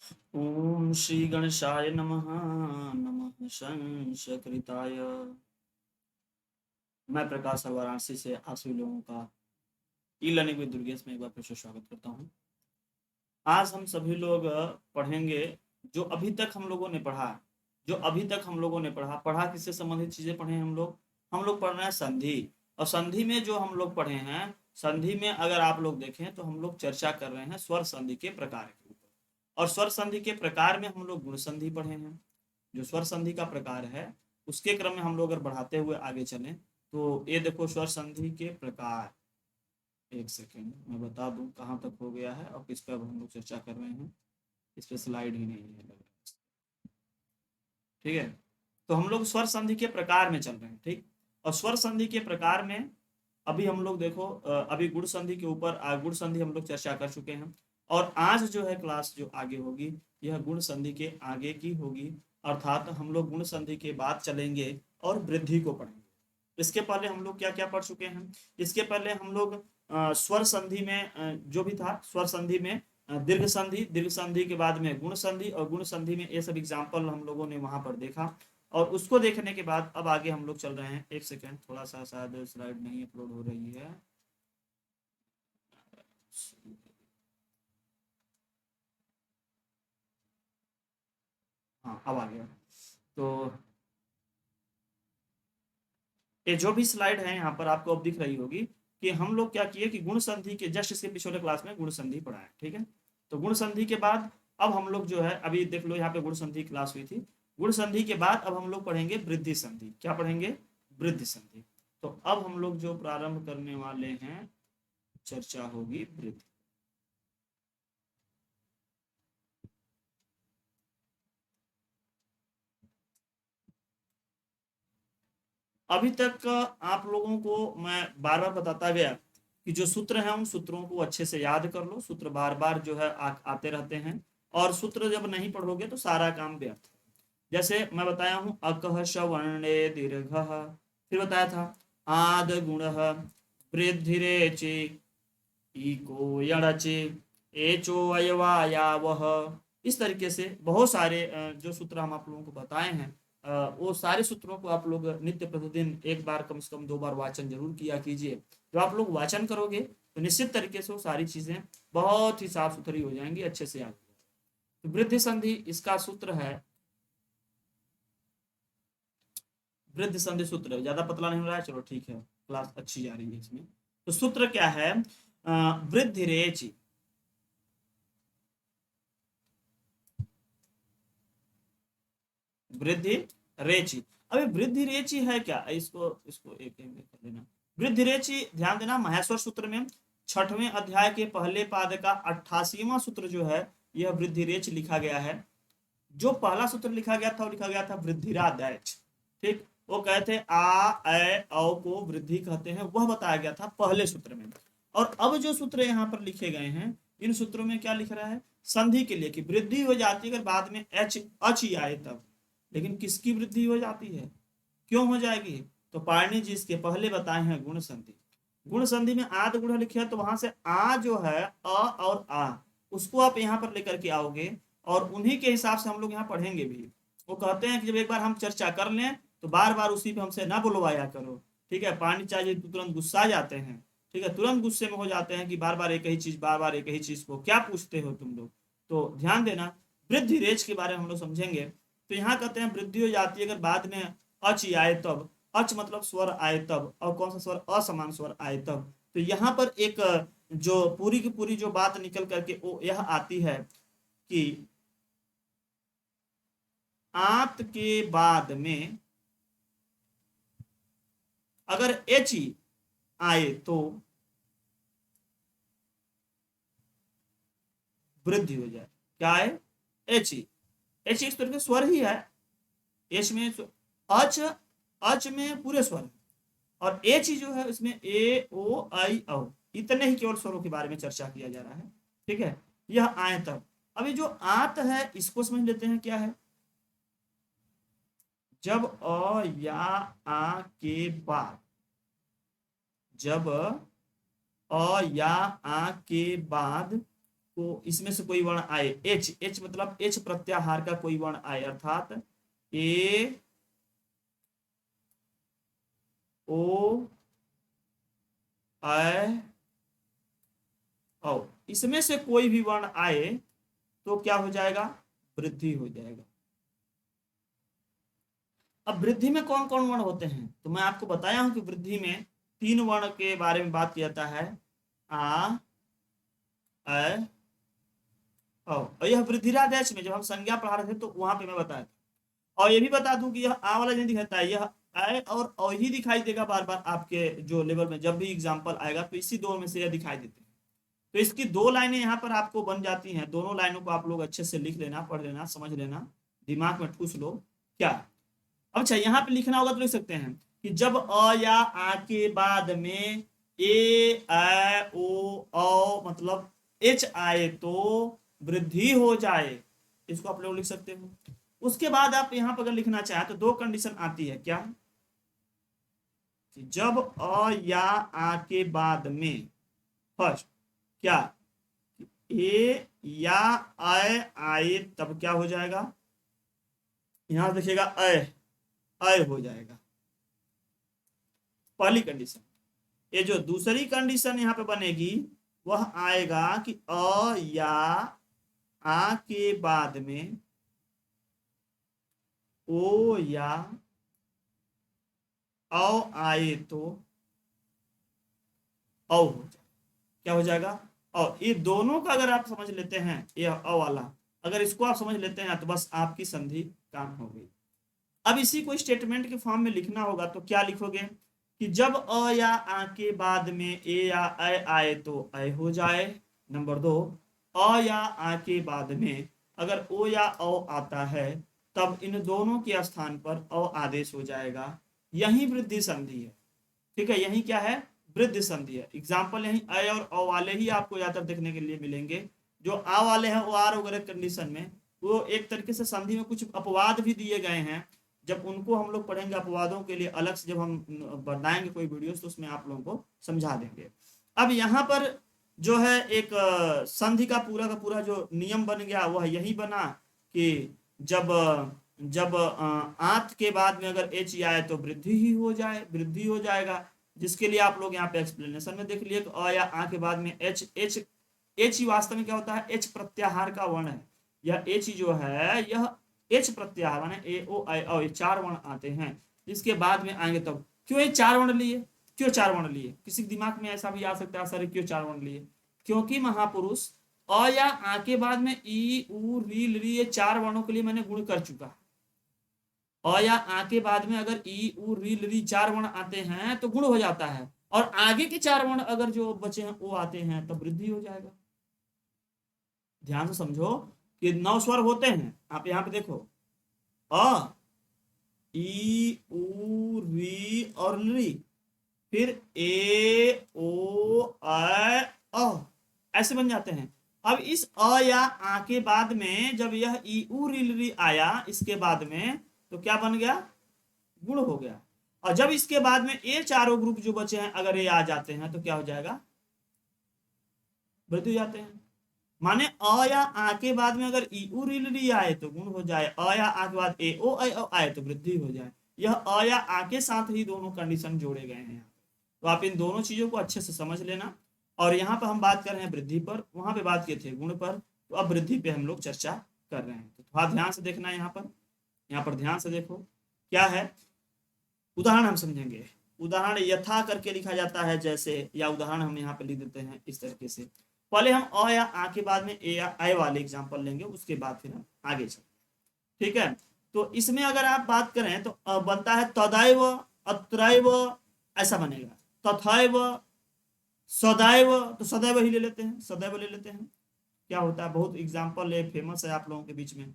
ओम श्री गणेशाय नमः। नमः संस्कृताय। मैं प्रकाश और वाराणसी से आप सभी लोगों का ई लर्निंग विद दुर्गेश में एक बार फिर से स्वागत करता हूँ। आज हम सभी लोग पढ़ेंगे जो अभी तक हम लोगों ने पढ़ा। जो अभी तक हम लोगों ने पढ़ा पढ़ा किससे संबंधित चीजें पढ़े हैं हम लोग पढ़ रहे हैं संधि। और संधि में जो हम लोग पढ़े हैं, संधि में अगर आप लोग देखें तो हम लोग चर्चा कर रहे हैं स्वर संधि के प्रकार के ऊपर। और स्वर संधि के प्रकार में हम लोग गुण संधि पढ़े हैं। जो स्वर संधि का प्रकार है उसके क्रम में हम लोग अगर बढ़ाते हुए आगे चलें तो ये देखो स्वर संधि के प्रकार। एक सेकेंड मैं बता दूं कहाँ तक हो गया है और किस पर हम लोग चर्चा कर रहे हैं। इस पर स्लाइड ही नहीं है। ठीक है, तो हम लोग स्वर संधि के प्रकार में चल रहे हैं। ठीक, और स्वर संधि के प्रकार में अभी हम लोग देखो अभी गुण संधि के ऊपर गुण संधि हम लोग चर्चा कर चुके हैं। और आज जो है क्लास जो आगे होगी यह गुण संधि के आगे की होगी। अर्थात हम लोग गुण संधि के बाद चलेंगे और वृद्धि को पढ़ेंगे। इसके पहले हम लोग क्या क्या पढ़ चुके हैं? इसके पहले हम लोग स्वर संधि में जो भी था स्वर संधि में दीर्घ संधि, दीर्घ संधि के बाद में गुण संधि, और गुण संधि में ये सब एग्जाम्पल हम लोगों ने वहां पर देखा। और उसको देखने के बाद अब आगे हम लोग चल रहे हैं। एक सेकेंड, थोड़ा सा शायद स्लाइड नहीं अपलोड हो रही है। हाँ, अब आ गया। तो ये जो भी स्लाइड है यहाँ पर आपको अब दिख रही होगी कि हम लोग क्या किए कि गुण संधि के जस्ट इसके पिछले क्लास में गुण संधि पढ़ा है। ठीक है, तो गुण संधि के बाद अब हम लोग जो है अभी देख लो यहाँ पे गुण संधि क्लास हुई थी। गुण संधि के बाद अब हम लोग पढ़ेंगे वृद्धि संधि। क्या पढ़ेंगे? वृद्धि संधि। तो अब हम लोग जो प्रारंभ करने वाले हैं चर्चा होगी वृद्धि। अभी तक आप लोगों को मैं बार बार बताता गया कि जो सूत्र हैं उन सूत्रों को अच्छे से याद कर लो। सूत्र बार बार जो है आते रहते हैं। और सूत्र जब नहीं पढ़ोगे तो सारा काम व्यर्थ है। जैसे मैं बताया हूँ अकह वर्णे दीर्घ, फिर बताया था आद गुण वृद्धिरेचि इको यणचि एचो अयवायावह। इस तरीके से बहुत सारे जो सूत्र हम आप लोगों को बताए हैं वो सारे सूत्रों को आप लोग नित्य प्रतिदिन एक बार कम से कम 2 बार वाचन जरूर किया कीजिए। जब आप लोग वाचन करोगे तो निश्चित तरीके से वो सारी चीजें बहुत ही साफ सुथरी हो जाएंगी, अच्छे से याद। तो वृद्धि संधि इसका सूत्र है। वृद्धि संधि सूत्र ज्यादा पतला नहीं हो रहा है, चलो ठीक है, क्लास अच्छी जा रही है इसमें। तो सूत्र क्या है? वृद्धि रेचि। वृद्धि रेचि। अभी वृद्धि रेचि है क्या? इसको इसको एक में कर लेना। वृद्धि रेचि ध्यान देना, महेश्वर सूत्र में 6वें अध्याय के पहले पाद का 88वां सूत्र जो है यह वृद्धि रेच लिखा गया है। जो पहला सूत्र लिखा गया था वो लिखा गया था वृद्धिरादैच। ठीक, वो कहते आ ए औ को वृद्धि कहते हैं, वह बताया गया था पहले सूत्र में। और अब जो सूत्र यहाँ पर लिखे गए हैं इन सूत्रों में क्या लिख रहा है? संधि के लिए कि वृद्धि हो जाती है अगर बाद में एच अच ही आए तब। लेकिन किसकी वृद्धि हो जाती है? क्यों हो जाएगी? तो पाणिनि जी इसके पहले बताए हैं गुण संधि। गुण संधि में आद गुण लिखे हैं तो वहां से आ जो है अ और आ उसको आप यहाँ पर लेकर के आओगे और उन्हीं के हिसाब से हम लोग यहाँ पढ़ेंगे भी। वो कहते हैं कि जब एक बार हम चर्चा कर लें तो बार बार उसी पे हमसे ना बुलवाया करो। ठीक है, पाणिनि जी तो तुरंत गुस्सा जाते हैं। ठीक है, तुरंत गुस्से में हो जाते हैं कि बार बार एक ही चीज, बार बार एक ही चीज को क्या पूछते हो तुम लोग। तो ध्यान देना, वृद्धि रेच के बारे में हम लोग समझेंगे। तो यहाँ कहते हैं वृद्धि हो जाती है अगर बाद में अच आए तब। अच मतलब स्वर आए तब, और कौन सा स्वर? असमान स्वर आए तब। तो यहाँ पर एक जो पूरी की पूरी जो बात निकल करके वो यह आती है कि आत के बाद में अगर एच ही आए तो वृद्धि हो जाए। क्या है? एच ही। एच एक तरह के स्वर ही है। एच में अच, अच में पूरे स्वर। और एच ही जो है इसमें ए ओ आई औ, इतने ही केवल स्वरों के बारे में चर्चा किया जा रहा है। ठीक है, यह आए तब। अभी जो आत है इसको समझ लेते हैं क्या है। जब अ या आ के बाद, जब अ या आ के बाद को इसमें से कोई वर्ण आए, एच, एच मतलब एच प्रत्याहार का कोई वर्ण आए, अर्थात ए ओ आई औ, इसमें से कोई भी वर्ण आए तो क्या हो जाएगा, वृद्धि हो जाएगा। अब वृद्धि में कौन कौन वर्ण होते हैं, तो मैं आपको बताया हूं कि वृद्धि में 3 वर्ण के बारे में बात किया जाता है, आ अ औ। और यह वृद्धिराज एच में जब हम संज्ञा पढ़ा रहे थे तो वहां पे मैं बताया था। और ये भी बता दूं कि यह आ वाला नहीं दिखाता है, यह आय और औ ही दिखाई देगा बार बार आपके जो लेवल में, जब भी एग्जाम्पल आएगा तो इसी दो में से यह दिखाई देते हैं। तो इसकी 2 लाइनें यहाँ पर आपको बन जाती हैं, दोनों लाइनों को आप लोग अच्छे से लिख लेना, पढ़ लेना, समझ लेना, दिमाग में ठूस लो क्या। अब अच्छा यहाँ पे लिखना होगा तो लिख सकते हैं कि जब अ या आ के बाद में ए ऐ ओ औ मतलब एच आए तो वृद्धि हो जाए, इसको आप लोग लिख सकते हो। उसके बाद आप यहाँ पर अगर लिखना चाहें तो 2 कंडीशन आती है, क्या कि जब अ या आ के बाद में फर्स्ट क्या ए या अय आए तब क्या हो जाएगा, यहां देखिएगा अय, अय हो जाएगा, पहली कंडीशन। ये जो दूसरी कंडीशन यहाँ पे बनेगी वह आएगा कि अ या आ के बाद में ओ या औ आए तो औ हो जाए, क्या हो जाएगा, और ये दोनों का अगर आप समझ लेते हैं, ये अ वाला अगर इसको आप समझ लेते हैं तो बस आपकी संधि काम हो गई। अब इसी को स्टेटमेंट के फॉर्म में लिखना होगा तो क्या लिखोगे कि जब अ या आ के बाद में ए या अ आए तो अ हो जाए। नंबर 2, अ या आ के बाद में अगर ओ या औ आता है तब इन दोनों के स्थान पर अ आदेश हो जाएगा, यही वृद्धि संधि है। ठीक है, यही क्या है, वृद्धि संधि है। एग्जाम्पल यही अ और अ वाले ही आपको ज्यादातर देखने के लिए मिलेंगे। जो आ वाले हैं वो आर वगैरह कंडीशन में वो एक तरीके से संधि में कुछ अपवाद भी दिए गए हैं, जब उनको हम लोग पढ़ेंगे अपवादों के लिए अलग से, जब हम बनाएंगे कोई वीडियोस तो उसमें आप लोगों को समझा देंगे। अब यहाँ पर जो है एक संधि का पूरा जो नियम बन गया वह यही बना कि जब जब आंत के बाद में अगर एच आए तो वृद्धि ही हो जाए, वृद्धि हो जाएगा, जिसके लिए आप लोग यहाँ पे एक्सप्लेनेशन में देख लिए अ या आ के बाद में एच, एच एच ही वास्तव में क्या होता है, एच प्रत्याहार का वर्ण है। यह एच जो है यह एच प्रत्याहार माने ए ओ आई औ, ये 4 वर्ण आते हैं, जिसके बाद में आएंगे तब क्यों ये 4 वर्ण लिए, क्यों 4 वर्ण लिए, किसी दिमाग में ऐसा भी आ सकता है सर क्यों 4 वर्ण लिए, क्योंकि महापुरुष अ या आ के बाद में ई उ री ली ये 4 वर्णों के लिए मैंने गुण कर चुका। अ या आ के बाद में अगर ई उ री ली 4 वर्ण आते हैं तो गुण हो जाता है, और आगे के 4 वर्ण अगर जो बचे हैं वो आते हैं तब वृद्धि हो जाएगा। ध्यान से समझो कि 9 स्वर होते हैं, आप यहाँ पे देखो अ ई उ री और ली, फिर ए ओ अ ऐसे बन जाते हैं। अब इस अ या आ के बाद में जब यह ई उ री आया इसके बाद में तो क्या बन गया, गुण हो गया। और जब इसके बाद में ये चारों ग्रुप जो बचे हैं अगर ये आ जाते हैं तो क्या हो जाएगा, वृद्धि हो जाते हैं। माने अ या आ के बाद में अगर ई उ री आए तो गुण हो जाए, अ या आ के बाद ए ओ आए तो वृद्धि हो जाए। यह अ या आ के साथ ही दोनों कंडीशन जोड़े गए हैं, तो आप इन दोनों चीजों को अच्छे से समझ लेना। और यहाँ पर हम बात कर रहे हैं वृद्धि पर, वहां पे बात किए थे गुण पर, तो अब वृद्धि पे हम लोग चर्चा कर रहे हैं। तो थोड़ा ध्यान से देखना है यहाँ पर ध्यान से देखो क्या है। उदाहरण हम समझेंगे, उदाहरण यथा करके लिखा जाता है जैसे, या उदाहरण हम यहाँ पे लिख देते हैं इस तरीके से। पहले हम अ या आ के बाद में ए या आई वाले एग्जाम्पल लेंगे, उसके बाद फिर हम आगे चलेंगे। ठीक है, तो इसमें अगर आप बात करें तो बनता है तदैव, अत्रैव, ऐसा बनेगा, तथैव, सदैव, तो सदैव ही ले लेते हैं, सदैव ले लेते हैं। क्या होता है, बहुत एग्जाम्पल है, फेमस है आप लोगों के बीच में,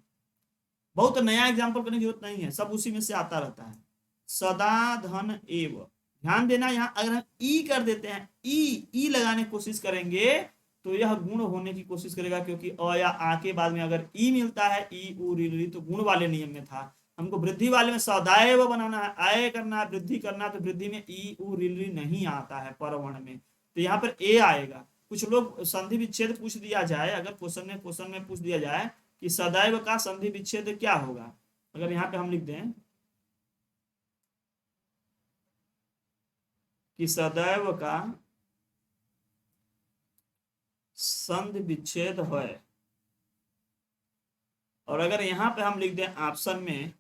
बहुत नया एग्जाम्पल करने की जरूरत नहीं है, सब उसी में से आता रहता है। सदा धन एव, ध्यान देना यहाँ अगर हम ई कर देते हैं, ई लगाने की कोशिश करेंगे तो यह गुण होने की कोशिश करेगा, क्योंकि अ या आ के बाद में अगर ई मिलता है, ई उ री तो गुण वाले नियम में था, हमको वृद्धि वाले में सदैव बनाना है, आय करना है, वृद्धि करना है, तो वृद्धि में ई उ री नहीं आता है परवर्ण में, तो यहाँ पर ए आएगा। कुछ लोग संधि विच्छेद पूछ दिया जाए, अगर क्वेश्चन में पूछ दिया जाए कि सदैव का संधि विच्छेद क्या होगा, अगर यहाँ पे हम लिख दें कि सदैव का संधि विच्छेद है, और अगर यहाँ पे हम लिख दें ऑप्शन में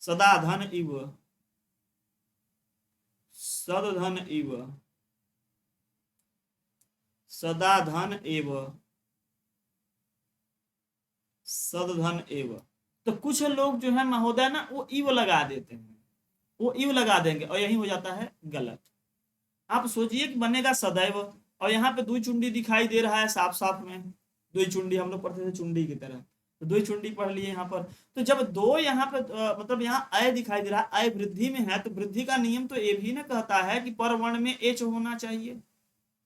सदाधन इव, सदधन इव, सदाधन एव, सदधन एव, तो कुछ लोग जो है महोदय ना वो इव लगा देते हैं, वो इव लगा देंगे और यही हो जाता है गलत। आप सोचिए कि बनेगा सदैव, और यहाँ पे दुई चुंडी दिखाई दे रहा है साफ साफ में, दुई चुंडी हम लोग पढ़ते थे चुंडी की तरह, तो दुई चुंडी पढ़ लिए यहाँ पर। तो जब दो यहाँ पे मतलब यहाँ अय दिखाई दे रहा है, अय वृद्धि में है, तो वृद्धि का नियम तो ये भी ना कहता है कि परवर्ण में एच होना चाहिए,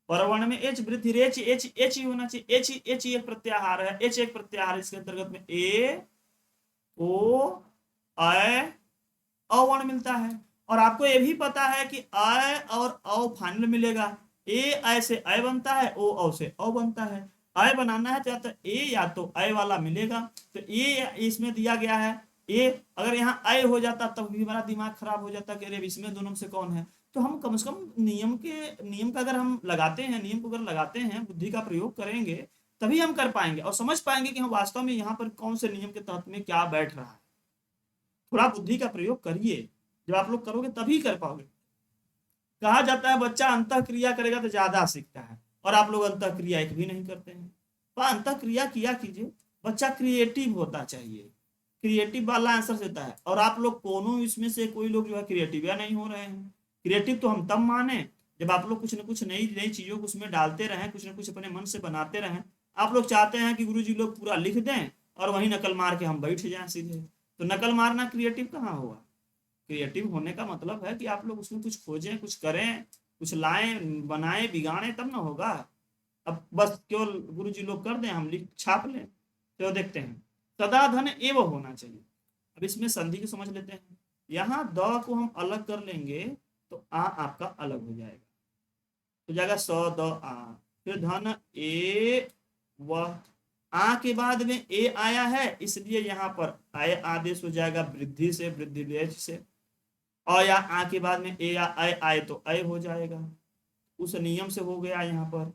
परवर्ण में एच, वृद्धि रेच एच, एच ही होना चाहिए, एच ही एक प्रत्याहार है, एच एक प्रत्याहार, इसके अंतर्गत में ए ओ अय अवर्ण मिलता है। और आपको ये भी पता है कि अय और अ फाइनल मिलेगा, ए अय से अय बनता है, ओ अ से अ बनता है। अय बनाना है तो या तो अय वाला मिलेगा, तो ए इसमें दिया गया है ए, अगर यहाँ अय हो जाता तब भी हमारा दिमाग खराब हो जाता कि अरे इसमें दोनों में से कौन है। तो हम कम से कम नियम का अगर हम लगाते हैं, नियम को अगर लगाते हैं, बुद्धि का प्रयोग करेंगे, तभी हम कर पाएंगे और समझ पाएंगे कि हम वास्तव में यहाँ पर कौन से नियम के तहत में क्या बैठ रहा है। थोड़ा बुद्धि का प्रयोग करिए, जब आप लोग करोगे तभी कर पाओगे। कहा जाता है बच्चा अंतः क्रिया करेगा तो ज्यादा सीखता है, और आप लोग अंतः क्रिया एक भी नहीं करते हैं। तो अंतः क्रिया किया कीजिए, बच्चा क्रिएटिव होता चाहिए, क्रिएटिव वाला आंसर देता है। और आप लोग कोनो इसमें से कोई लोग जो है क्रिएटिव या नहीं हो रहे हैं। क्रिएटिव तो हम तब माने जब आप लोग कुछ न कुछ नई नई चीजों को उसमें डालते रहें, कुछ न कुछ अपने मन से बनाते रहें। आप लोग चाहते हैं कि गुरुजी लोग पूरा लिख दें और वही नकल मार के हम बैठ जाएं सीधे, तो नकल मारना क्रिएटिव कहाँ हुआ। क्रिएटिव होने का मतलब है कि आप लोग उसमें कुछ खोजें, कुछ करें, कुछ लाएं, बनाएं, बिगाड़ें, तब ना होगा। अब बस केवल गुरु जी लोग कर दें, हम लिख छाप लें, तो देखते हैं सदा धन एव होना चाहिए। अब इसमें संधि को समझ लेते हैं। यहाँ द को हम अलग कर लेंगे तो आ आपका अलग हो जाएगा, हो जाएगा स द आ, फिर धन ए व, आ के बाद में ए आया है, इसलिए यहाँ पर आय आदेश हो जाएगा वृद्धि से, वृद्धि रेच से। और या आ के बाद में ए या अय आए तो अय हो जाएगा, उस नियम से हो गया। यहाँ पर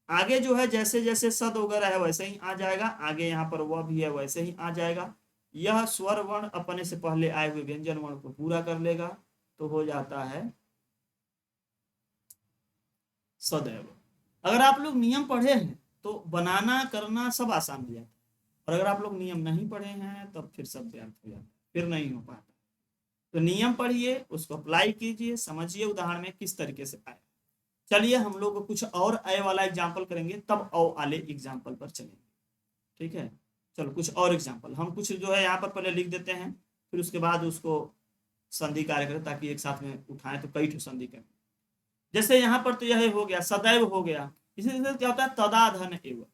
आगे जो है जैसे जैसे सद वगैरह है वैसे ही आ जाएगा, आगे यहाँ पर वह भी है वैसे ही आ जाएगा। यह स्वर वर्ण अपने से पहले आए हुए व्यंजन वर्ण को पूरा कर लेगा, तो हो जाता है सदैव। अगर आप लोग नियम पढ़े हैं तो बनाना करना सब आसान हो जाता है, और अगर आप लोग नियम नहीं पढ़े हैं तब फिर सब व्यर्थ हो जाता है, फिर नहीं हो पाता। तो नियम पढ़िए, उसको अप्लाई कीजिए, समझिए उदाहरण में किस तरीके से आए। चलिए हम लोग कुछ और अय वाला एग्जाम्पल करेंगे, तब औ वाले एग्जाम्पल पर चलेंगे, ठीक है। चलो कुछ और एग्जाम्पल हम कुछ जो है यहाँ पर पहले लिख देते हैं, फिर उसके बाद उसको संधि कार्य करें, ताकि एक साथ में उठाएं तो कई ठो संधि करें। जैसे यहाँ पर तो यह हो गया सदैव हो गया, इसी तरह से क्या होता है तदाधन एवं।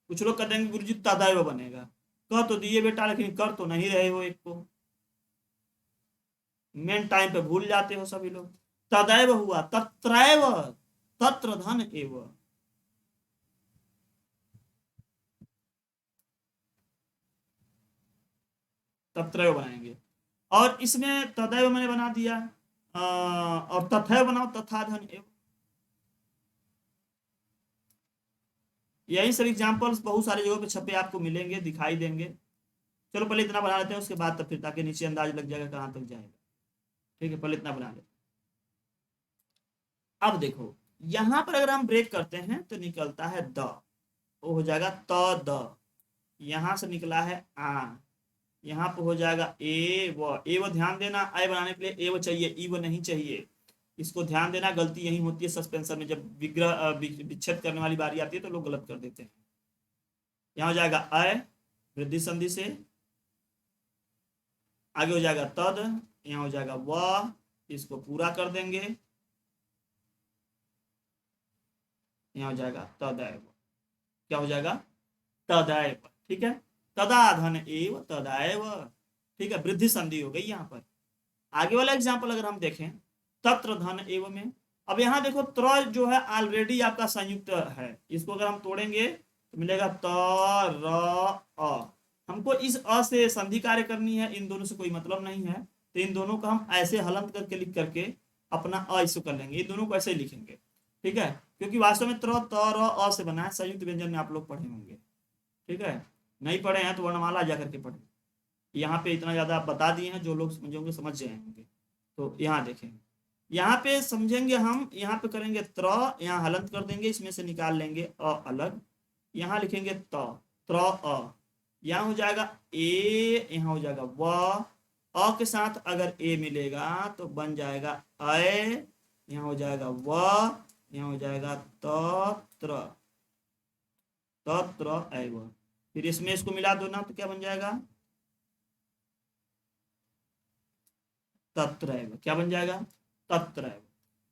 कुछ लोग कहते हैं गुरु जी तदैव बनेगा, कह तो दिए बेटा लेकिन कर तो नहीं रहे हो, एक को मेन टाइम पे भूल जाते हो सभी लोग। तदैव हुआ तत्रैव, तत्र धन एव, तत्रैव बनाएंगे। और इसमें तदैव मैंने बना दिया, और तथैव बनाओ तथा धन एव। यही सब एग्जाम्पल्स बहुत सारी जगहों पे छपे आपको मिलेंगे, दिखाई देंगे। चलो पहले इतना बना लेते हैं, उसके बाद तब फिर ताकि नीचे अंदाज लग जाएगा कहाँ तक जाएगा। ठीक है, पहले इतना बना लेते हैं। अब देखो यहाँ पर अगर हम ब्रेक करते हैं तो निकलता है द, वो हो जाएगा त द, यहाँ से निकला है आ, यहाँ पर हो जाएगा ए व ध्यान देना, आय बनाने के लिए एव चाहिए, ईव नहीं चाहिए। इसको ध्यान देना, गलती यही होती है सस्पेंशन में, जब विग्रह विच्छेद करने वाली बारी आती है तो लोग गलत कर देते हैं। यहाँ हो जाएगा अय वृद्धि संधि से, आगे हो जाएगा तद, यहाँ हो जाएगा व, इसको पूरा कर देंगे, यहाँ हो जाएगा तदैव। क्या हो जाएगा तदैव, ठीक है। तदाधन एव तदैव, ठीक है, वृद्धि संधि हो गई यहाँ पर। आगे वाला एग्जाम्पल अगर हम देखें, तत्र धन एवं में, अब यहाँ देखो त्र जो है ऑलरेडी आपका संयुक्त है, इसको अगर हम तोड़ेंगे तो मिलेगा त र अ। हमको इस अ से संधि कार्य करनी है, इन दोनों से कोई मतलब नहीं है, तो इन दोनों का हम ऐसे हलंत करके लिख करके अपना अ इसको कर लेंगे, इन दोनों को ऐसे ही लिखेंगे, ठीक है, क्योंकि वास्तव में त्र त र अ से बना है, संयुक्त व्यंजन में आप लोग पढ़े होंगे, ठीक है, नहीं पढ़े हैं तो वर्णमाला जा करके पढ़े, यहाँ पे इतना ज्यादा आप बता दिए हैं, जो लोग समझेंगे समझ जाएंगे। तो यहाँ देखें, यहाँ पे समझेंगे हम, यहाँ पे करेंगे त्र, यहाँ हलंत कर देंगे, इसमें से निकाल लेंगे अ अलग, यहाँ लिखेंगे त त्र अ, यहाँ हो जाएगा ए, यहाँ हो जाएगा व, अ के साथ अगर ए मिलेगा तो बन जाएगा अय, यहाँ हो जाएगा व, यहाँ हो जाएगा तत्र, तत्र एव, फिर इसमें इसको मिला दो ना तो क्या बन जाएगा तत्रैव, क्या बन जाएगा तत्रैव।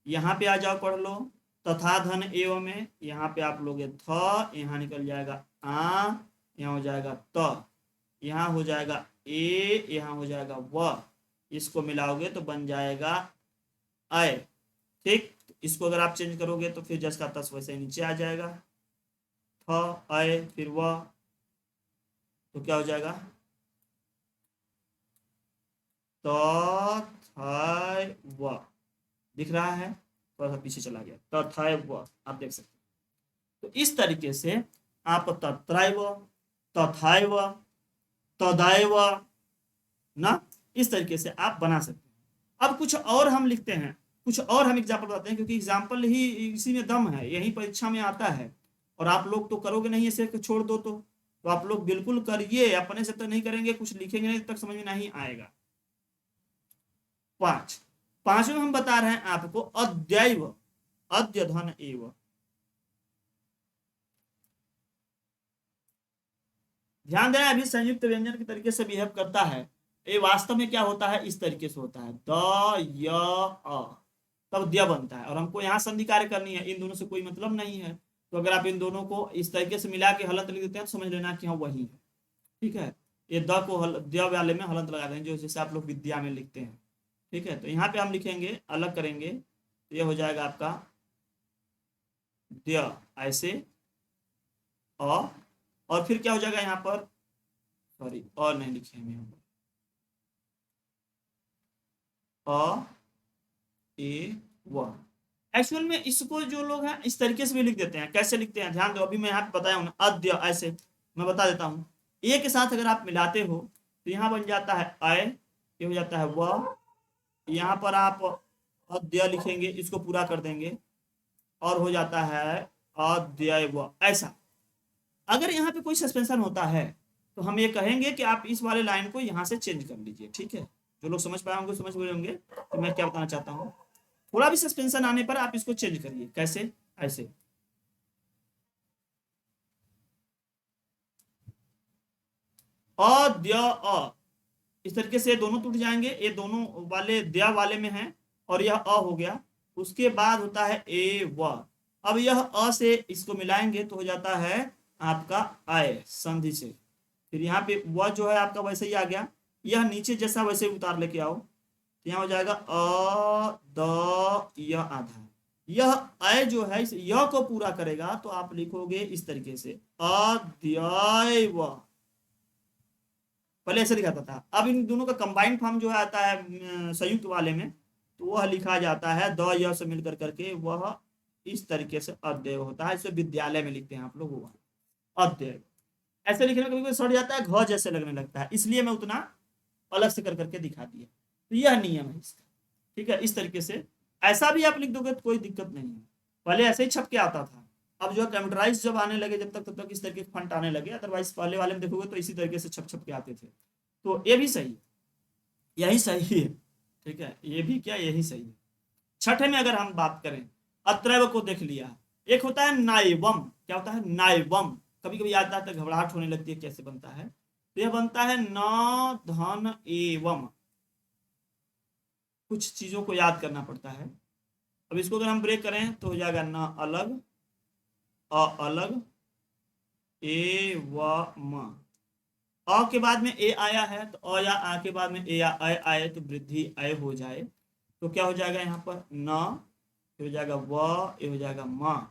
यहाँ पे आ जाओ पढ़ लो, तथा धन एवं में, यहाँ पे आप लोगे थ, यहाँ निकल जाएगा आ, यहाँ हो जाएगा त, यहाँ हो जाएगा ए, यहाँ हो जाएगा व, इसको मिलाओगे तो बन जाएगा अय, ठीक, इसको अगर आप चेंज करोगे तो फिर जैसा तस वैसे ही नीचे आ जाएगा, थ अय फिर व, तो क्या हो जाएगा तथैव, दिख रहा है, थोड़ा सा पीछे चला गया, तथैव आप देख सकते हैं। तो इस तरीके से आप तत्रैव, तथैव, तदैव ना, इस तरीके से आप बना सकते हैं। अब कुछ और हम लिखते हैं, कुछ और हम एग्जाम्पल बताते हैं, क्योंकि एग्जाम्पल ही इसी में दम है, यही परीक्षा में आता है, और आप लोग तो करोगे नहीं, इसे छोड़ दो तो आप लोग बिल्कुल करिए, अपने से तो नहीं करेंगे, कुछ लिखेंगे नहीं, तक समझ में नहीं आएगा। पांचवें हम बता रहे हैं आपको अद्यैव, अद्य धन एव, ध्यान देना, अभी संयुक्त व्यंजन के तरीके से बिहेव करता है, ये वास्तव में क्या होता है, इस तरीके से होता है, द य अ, तब द्य बनता है, और हमको यहाँ संधि कार्य करनी है, इन दोनों से कोई मतलब नहीं है, तो अगर आप इन दोनों को इस तरीके से मिला के हलंत लिख देते हैं तो समझ लेना कि हाँ वही है, ठीक है, ये द को द्य वाले में हलंत लगा देंगे, जो जैसे आप लोग विद्या में लिखते हैं, ठीक है, तो यहाँ पे हम लिखेंगे, अलग करेंगे, तो ये हो जाएगा आपका द्य ऐसे अ, और फिर क्या हो जाएगा यहाँ पर, सॉरी और नहीं लिखे हम यहाँ पर, अ ए व, एक्चुअल में इसको जो लोग हैं इस तरीके से भी लिख देते हैं, कैसे लिखते हैं ध्यान दो, अभी मैं यहाँ पे बताया हूँ ना, अद्य ऐसे, मैं बता देता हूँ, ए के साथ अगर आप मिलाते हो तो यहाँ बन जाता है अय, ये हो जाता है व, यहाँ पर आप अद्य लिखेंगे, इसको पूरा कर देंगे और हो जाता है अद्यैव, ऐसा। अगर यहाँ पे कोई सस्पेंशन होता है तो हम ये कहेंगे कि आप इस वाले लाइन को यहाँ से चेंज कर लीजिए, ठीक है, जो लोग समझ पाए होंगे समझ गए होंगे तो मैं क्या बताना चाहता हूँ, थोड़ा भी सस्पेंशन आने पर आप इसको चेंज करिए, कैसे, ऐसे अद्य अ, इस तरीके से दोनों टूट जाएंगे, ये दोनों वाले द्या वाले में है और यह अ हो गया, उसके बाद होता है ए व, अब यह अ से इसको मिलाएंगे तो हो जाता है आपका आय संधि से, फिर यहाँ पे व जो है आपका वैसे ही आ गया, यह नीचे जैसा वैसे उतार लेके आओ, तो यहाँ हो जाएगा अ द य आधा, यह अय जो है इस य को पूरा करेगा तो आप लिखोगे इस तरीके से अद्यैव, पहले ऐसे लिखा था, अब इन दोनों का कंबाइंड फॉर्म जो आता है संयुक्त वाले में, तो वह लिखा जाता है द य से मिलकर करके, वह इस तरीके से अद्यैव होता है, इसे विद्यालय में लिखते हैं आप लोग, वो अद्यैव, ऐसे लिखने में कभी कभी सड़ जाता है, घ जैसे लगने लगता है, इसलिए मैं उतना अलग से कर करके दिखा दिया, तो यह नियम है इसका, ठीक है, इस तरीके से ऐसा भी आप लिख दोगे तो कोई दिक्कत नहीं है, पहले ऐसे ही छप के आता था, अब जो है कंप्यूटराइज जब आने लगे, जब तक तब तक इस तरीके के फंट आने लगे, अदरवाइज पहले वाले में देखोगे तो इसी तरीके से छप छप के आते थे, तो ये भी सही है, यही सही है, ठीक है, ये भी क्या यही सही है। छठे में अगर हम बात करें, अत्रैव को देख लिया, एक होता है नायवम, क्या होता है नायवम, कभी कभी याद आता है घबराहट होने लगती है कैसे बनता है, तो यह बनता है न धन एवं, कुछ चीजों को याद करना पड़ता है, अब इसको अगर हम ब्रेक करें तो हो जाएगा न अलग, अ अलग, ए व म, अ के बाद में ए आया है, तो अ या आ के बाद में ए या अ आए तो वृद्धि अय हो जाए, तो क्या हो जाएगा यहाँ पर न, ये हो जाएगा व, ये हो जाएगा म,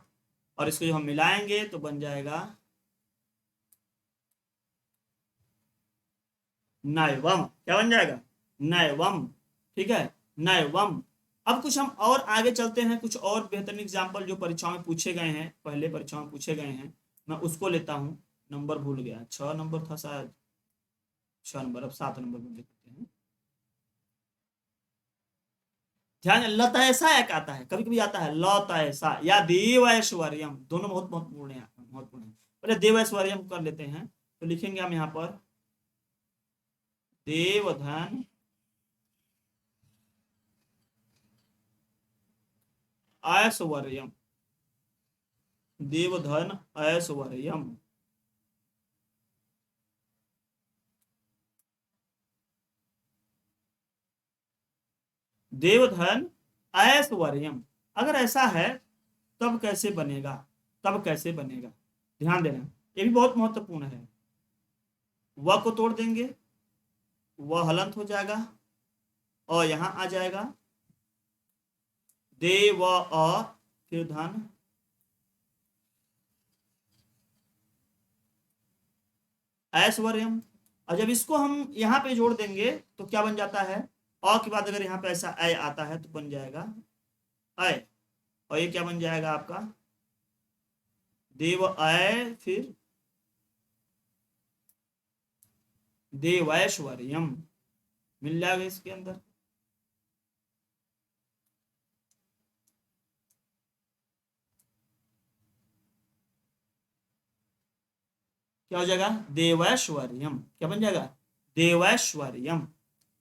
और इसको जो हम मिलाएंगे तो बन जाएगा नैवम। क्या बन जाएगा? नैवम। ठीक है, नैवम। अब कुछ हम और आगे चलते हैं, कुछ और बेहतरीन एग्जाम्पल जो परीक्षाओं में पूछे गए हैं, पहले परीक्षाओं में पूछे गए हैं, मैं उसको लेता हूँ। नंबर भूल गया, 6 नंबर था शायद, 6 नंबर, अब 7 नंबर में देखते हैं। ध्यान, लत ऐसा एक आता है, कभी कभी आता है लत ऐसा या देव ऐश्वर्यम, दोनों बहुत महत्वपूर्ण है, महत्वपूर्ण है। पहले देव ऐश्वर्यम कर लेते हैं, तो लिखेंगे हम यहाँ पर देवधन ऐश्वर्यम, देवधन ऐश्वर्यम। देवधन ऐश्वर्यम, अगर ऐसा है तब कैसे बनेगा, तब कैसे बनेगा, ध्यान देना, ये भी बहुत महत्वपूर्ण है। व को तोड़ देंगे, वह हलंत हो जाएगा, और यहां आ जाएगा देव अ, फिर धन, ऐश्वर्यम। और जब इसको हम यहाँ पे जोड़ देंगे तो क्या बन जाता है, अ के बाद अगर यहाँ पे ऐसा ऐ आता है तो बन जाएगा ऐ, और ये क्या बन जाएगा आपका देव ऐ, फिर देवैश्वर्यम, मिल जाएगा इसके अंदर। क्या हो जाएगा? देवैश्वर्यम। क्या बन जाएगा? देवैश्वर्यम।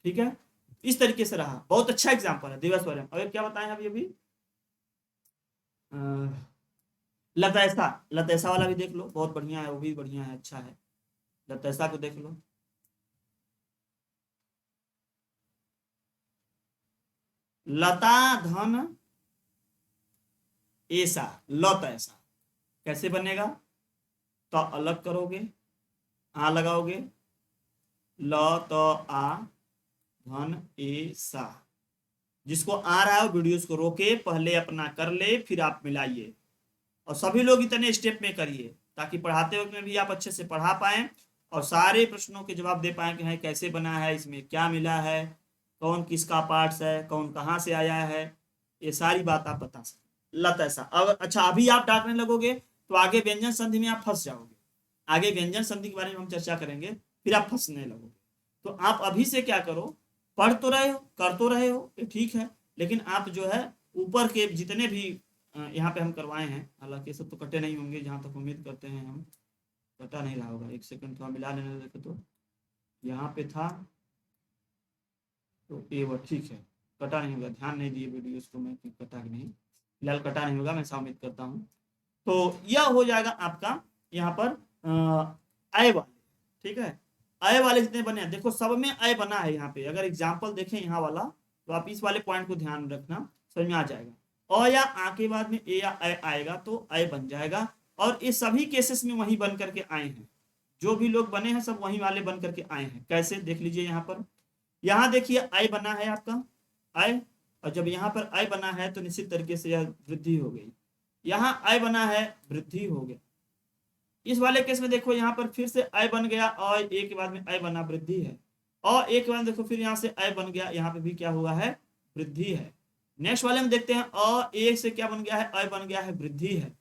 ठीक है, इस तरीके से रहा, बहुत अच्छा एग्जाम्पल है देवैश्वर्यम। अब क्या बताएं अभी अभी, लतैसा, लतैसा वाला भी देख लो, बहुत बढ़िया है, वो भी बढ़िया है, अच्छा है, लतैसा को देख लो। लता धन ऐसा, लत ऐसा कैसे बनेगा, तो अलग करोगे, आ लगाओगे, ल तो आ, धन ए सा। जिसको आ रहा है वो वीडियोस को रोके, पहले अपना कर ले, फिर आप मिलाइए, और सभी लोग इतने स्टेप में करिए ताकि पढ़ाते वक्त में भी आप अच्छे से पढ़ा पाएं और सारे प्रश्नों के जवाब दे पाएं कि है कैसे बना है, इसमें क्या मिला है, कौन किसका पार्ट्स है, कौन कहाँ से आया है, ये सारी बात आप बता सकते। लत ऐसा, अगर अच्छा अभी आप डांटने लगोगे तो आगे व्यंजन संधि में आप फंस जाओगे, आगे व्यंजन संधि के बारे में हम चर्चा करेंगे, फिर आप फंसने लगोगे। तो आप अभी से क्या करो, पढ़ तो रहे हो, कर तो रहे हो, ये ठीक है, लेकिन आप जो है ऊपर के जितने भी यहाँ पे हम करवाए हैं, हालांकि सब तो कटे नहीं होंगे, जहाँ तक उम्मीद करते हैं हम, कटा नहीं रहा होगा, एक सेकंड थोड़ा मिला लेने देखे तो, यहाँ पे था तो ये वो ठीक है, कटा नहीं होगा, ध्यान नहीं दिए वीडियोस को मैं कि कटा कि नहीं, फिलहाल कटा नहीं होगा, मैं ऐसा उम्मीद करता हूँ। तो यह हो जाएगा आपका यहाँ पर आय वाले। ठीक है, आय वाले जितने बने हैं, देखो सब में आय बना है यहाँ पे, अगर एग्जाम्पल देखें यहाँ वाला, तो आप इस वाले पॉइंट को ध्यान रखना, समझ में आ जाएगा। अ या आ के बाद में ए या अ आएगा तो अय बन जाएगा, और ये सभी केसेस में वही बन करके आए हैं, जो भी लोग बने हैं सब वही वाले बन करके आए हैं। कैसे, देख लीजिए यहाँ पर, यहाँ देखिए आय बना है आपका, आय, और जब यहाँ पर आय बना है तो निश्चित तरीके से यह वृद्धि हो गई, यहाँ आय बना है, वृद्धि हो गया। इस वाले केस में देखो यहाँ पर फिर से आय बन गया, और ए के बाद में आय बना, वृद्धि है, और एक के बाद देखो फिर यहाँ से आय बन गया, यहाँ पे भी क्या हुआ है, वृद्धि है। नेक्स्ट वाले में देखते हैं, अ ए से क्या बन गया है, आय बन गया है, वृद्धि है।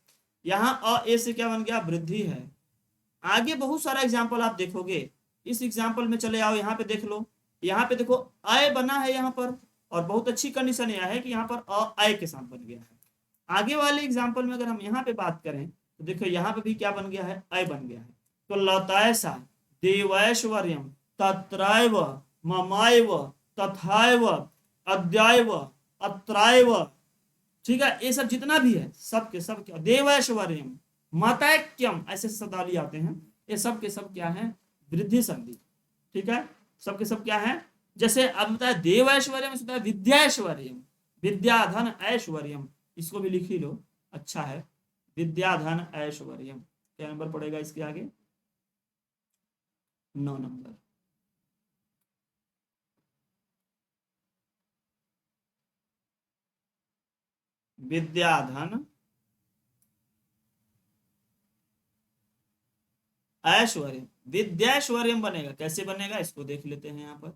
यहाँ अ ए से क्या बन गया, वृद्धि है। आगे बहुत सारा एग्जाम्पल आप देखोगे, इस एग्जाम्पल में चले आओ, यहाँ पे देख लो, यहाँ पे देखो आय बना है यहाँ पर, और बहुत अच्छी कंडीशन यह है कि यहाँ पर अ आय के साथ बन गया है। आगे वाले एग्जाम्पल में अगर हम यहाँ पे बात करें तो देखो यहाँ पे भी क्या बन गया है, अय बन गया है। तो लतैसा, देवैश्वर्यम, तत्रैव, ममैव, तथैव, अद्यैव, अत्रैव, ठीक है, ये सब जितना भी है सब के सब क्या, देवैश्वर्यम, मतैक्यम, ऐसे शब्दावली आते हैं, ये सब के सब क्या है, वृद्धि संधि। ठीक है, सब के सब क्या है, जैसे अब बताया देवैश्वर्यम, विद्याश्वर्यम, विद्या धन ऐश्वर्यम, इसको भी लिख ही लो, अच्छा है, विद्या धन ऐश्वर्यम। क्या नंबर पड़ेगा इसके आगे, 9 नंबर। विद्याधन ऐश्वर्य, विद्याश्वर्यम बनेगा, कैसे बनेगा इसको देख लेते हैं यहाँ पर।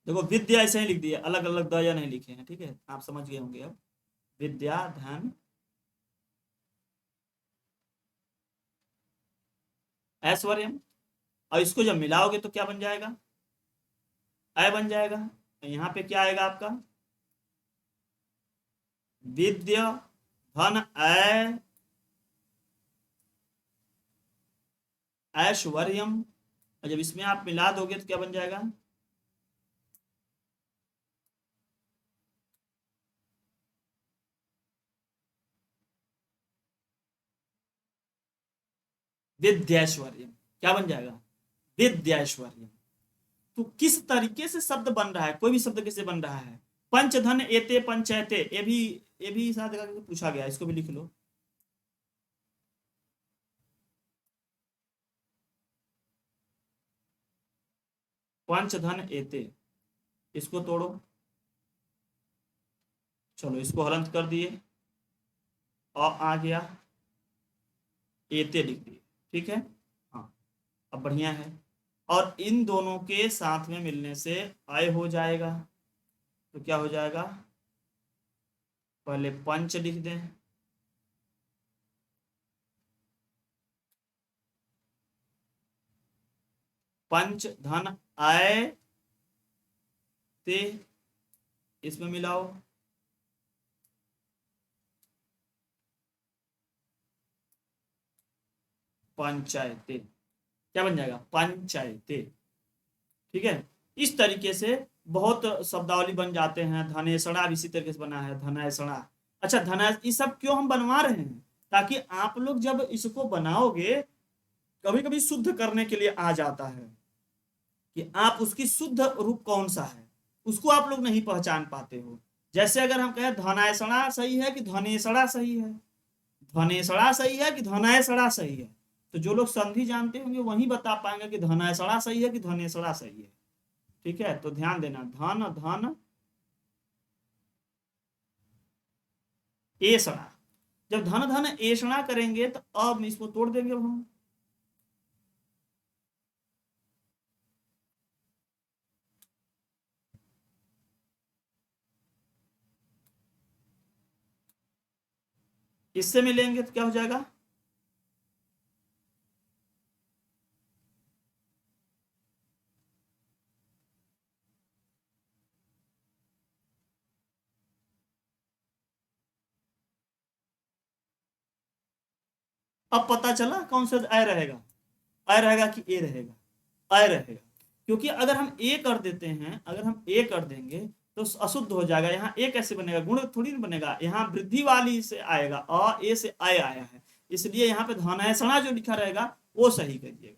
देखो विद्या ऐसे ही लिख दिया, अलग अलग दया नहीं लिखे हैं, ठीक है, आप समझ गए होंगे अब। विद्या धन ऐश्वर्यम, और इसको जब मिलाओगे तो क्या बन जाएगा, अय बन जाएगा। तो यहाँ पे क्या आएगा आपका, विद्या धन ऐश्वर्यम, और जब इसमें आप मिला दोगे तो क्या बन जाएगा, विद्याश्वर्यम, क्या बन जाएगा, विद्याश्वर्यम। तो किस तरीके से शब्द बन रहा है, कोई भी शब्द कैसे बन रहा है, पंचधन एते पंचैते, ये भी साथ करके पूछा गया, इसको भी लिख लो। पंचधन एते, इसको तोड़ो, चलो इसको हलंत कर दिए, और आ गया एते लिख दिए, ठीक है। हाँ, अब बढ़िया है, और इन दोनों के साथ में मिलने से आय हो जाएगा, तो क्या हो जाएगा, पहले पंच लिख दें, पंच धन आय ते, इसमें मिलाओ, पंचायते, क्या बन जाएगा, पंचायते, ठीक है। इस तरीके से बहुत शब्दावली बन जाते हैं। धनेसड़ा भी इसी तरीके से बना है, धनेसड़ा। अच्छा, धना ये सब क्यों हम बनवा रहे हैं, ताकि आप लोग जब इसको बनाओगे, कभी कभी शुद्ध करने के लिए आ जाता है कि आप उसकी शुद्ध रूप कौन सा है, उसको आप लोग नहीं पहचान पाते हो। जैसे अगर हम कहें धनायसड़ा सही है कि धनेसड़ा सही है, धनेसड़ा सही है कि धनायसड़ा सही है, तो जो लोग संधि जानते होंगे वही बता पाएंगे कि धनायसड़ा सही है कि धनेसड़ा सही है, ठीक है। तो ध्यान देना, धन धन एसड़ा, जब धन धन एसड़ा करेंगे तो अब इसको तोड़ देंगे हम, इससे मिलेंगे तो क्या हो जाएगा, अब पता चला कौन सा अय रहेगा, अय रहेगा कि ए रहेगा, अय रहेगा। क्योंकि अगर हम ए कर देते हैं, अगर हम ए कर देंगे तो अशुद्ध हो जाएगा। यहाँ ए कैसे बनेगा, गुण थोड़ी ना बनेगा, यहाँ वृद्धि वाली से आएगा, अ ए से अय आया है, इसलिए यहाँ पे धनैषणा जो लिखा रहेगा वो सही करिएगा,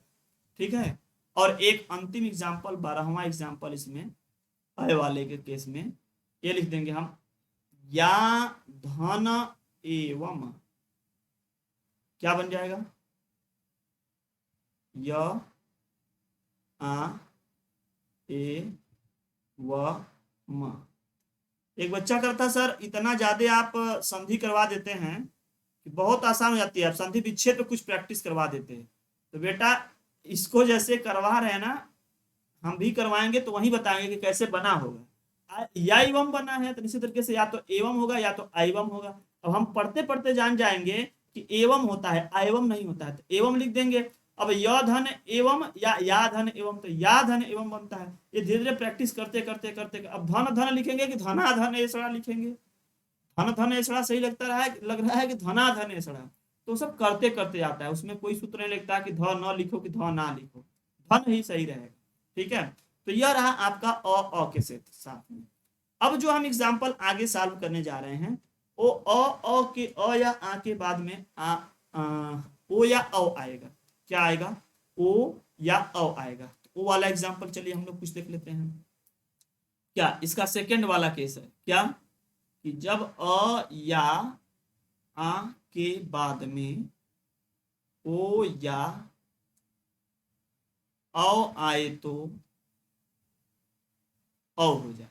ठीक है। और एक अंतिम एग्जाम्पल, 12वां एग्जाम्पल इसमें अय वाले के केस में ये लिख देंगे हम, या धन एवं, क्या बन जाएगा, य आ ए व म। एक बच्चा करता सर इतना ज्यादा आप संधि करवा देते हैं कि बहुत आसान हो जाती है, आप संधि विच्छेद पे कुछ प्रैक्टिस करवा देते हैं। तो बेटा इसको जैसे करवा रहे हैं ना, हम भी करवाएंगे तो वही बताएंगे कि कैसे बना होगा। या एवं बना है तो इसी तरीके से या तो एवं होगा या तो एवं होगा। अब हम पढ़ते पढ़ते जान जाएंगे कि एवं होता है, एवं नहीं होता है, तो एवं लिख देंगे। अब य धन एवं या धन एवं, तो या धन एवं बनता है। ये धीरे धीरे प्रैक्टिस करते करते करते, अब धन धन लिखेंगे कि धना धन ऐसा लिखेंगे, धन धन ऐसा सही लग रहा है कि धना धन ऐसा, तो सब करते करते आता है, उसमें कोई सूत्र नहीं लिखता कि ध न लिखो कि ध ना लिखो, धन ही सही रहेगा, ठीक है। तो यह रहा आपका अ के साथ में। अब जो हम एग्जाम्पल आगे सॉल्व करने जा रहे हैं वो अ के अ या आ के बाद में ओ या औ आएगा, क्या आएगा, ओ या औ आएगा। तो ओ वाला एग्जाम्पल चलिए हम लोग कुछ देख लेते हैं। क्या इसका सेकंड वाला केस है, क्या कि जब अ या आ के बाद में ओ या औ आए तो औ हो जाए।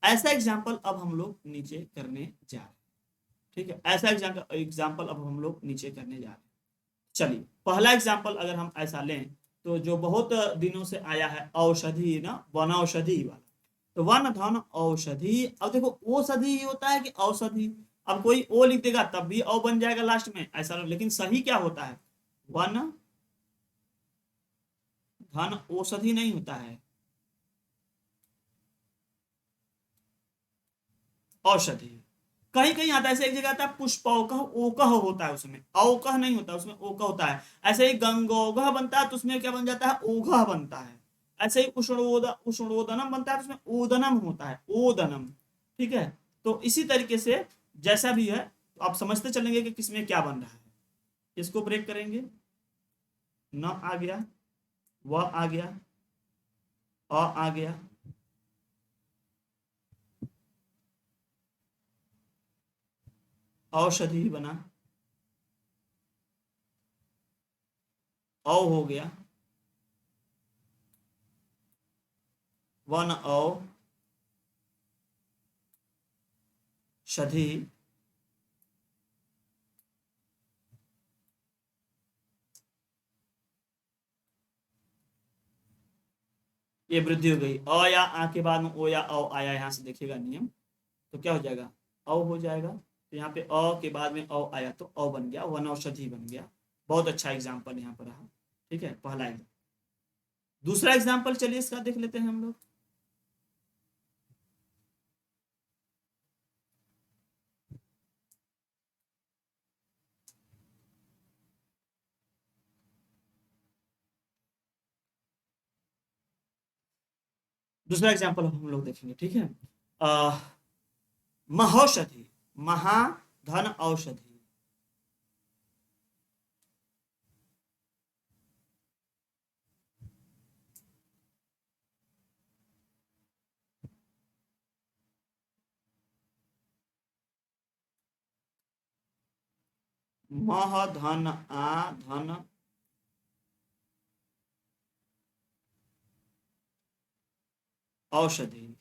ऐसा एग्जाम्पल अब हम लोग नीचे करने जा रहे हैं। ठीक है, ऐसा एग्जाम्पल अब हम लोग नीचे करने जा रहे हैं। चलिए पहला एग्जाम्पल अगर हम ऐसा लें तो जो बहुत दिनों से आया है औषधि ना, वनौषधि वाला। तो वन धन औषधि, अब देखो औषधि ही होता है कि औषधि, अब कोई ओ लिख देगा तब भी औ बन जाएगा लास्ट में ऐसा, लेकिन सही क्या होता है, वन धन औषधि नहीं होता है, औषधि। कहीं कहीं आता है, ऐसे एक जगह आता है पुष्पौकह, ओकह होता है उसमें, औकह नहीं होता उसमें, ओकह होता है। ऐसे ही गंगोगह बनता है तो उसमें क्या बन जाता है, ओघह बनता है। ऐसे ही उष्णोदनम बनता है तो उसमें ओदनम होता है, ओदनम। ठीक है, तो इसी तरीके से जैसा भी है तो आप समझते चलेंगे कि किसमें क्या बन रहा है। इसको ब्रेक करेंगे, न आ गया, व आ गया, आ गया, औषधि बना, औ हो गया, वन औ षधि, ये वृद्धि हो गई। अ या आ के बाद में ओ या औ आया, यहाँ से देखिएगा नियम, तो क्या हो जाएगा, औ हो जाएगा। तो यहाँ पे अ के बाद में औ आया तो औ बन गया, वनौषधि बन गया। बहुत अच्छा एग्जाम्पल यहाँ पर रहा। ठीक है, पहला एग्जाम्पल। दूसरा एग्जाम्पल चलिए इसका देख लेते हैं हम लोग। दूसरा एग्जाम्पल हम लोग देखेंगे। ठीक है, महौषधि, महा धन औषधि, मह धन आ धन औषधि,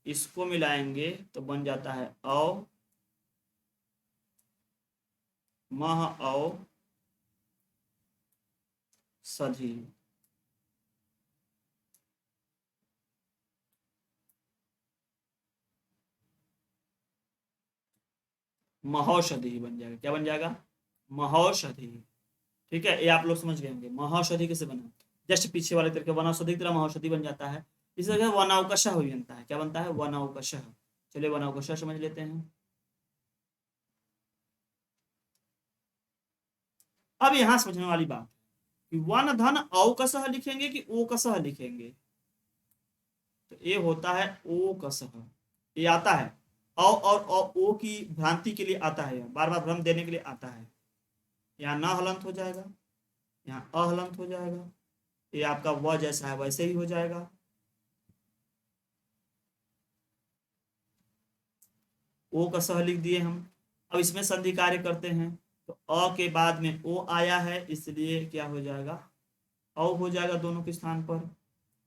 इसको मिलाएंगे तो बन जाता है औ मह औ सधी। महौषधि बन जाएगा, क्या बन जाएगा, महौषधि। ठीक है, ये आप लोग समझ गए होंगे महौषधि कैसे बना। जस्ट पीछे वाले तरीके वनौषधि की तरह महौषधि बन जाता है। इसी तरह वनौकशः भी बनता है, क्या बनता है, वनौकशः। चलिए वनौकशः समझ लेते हैं। अब यहाँ समझने वाली बात कि वन धन औकसः लिखेंगे कि ओकसः लिखेंगे। तो ये होता है ओकसः, ये आता है और ओ की भ्रांति के लिए आता है, बार बार भ्रम देने के लिए आता है। यहाँ न हलंत हो जाएगा, यहाँ अहलंत हो जाएगा, ये आपका व जैसा है वैसे ही हो जाएगा। ओ का सह लिख दिए हम। अब इसमें संधि कार्य करते हैं तो अ के बाद में ओ आया है इसलिए क्या हो जाएगा, औ हो जाएगा दोनों के स्थान पर।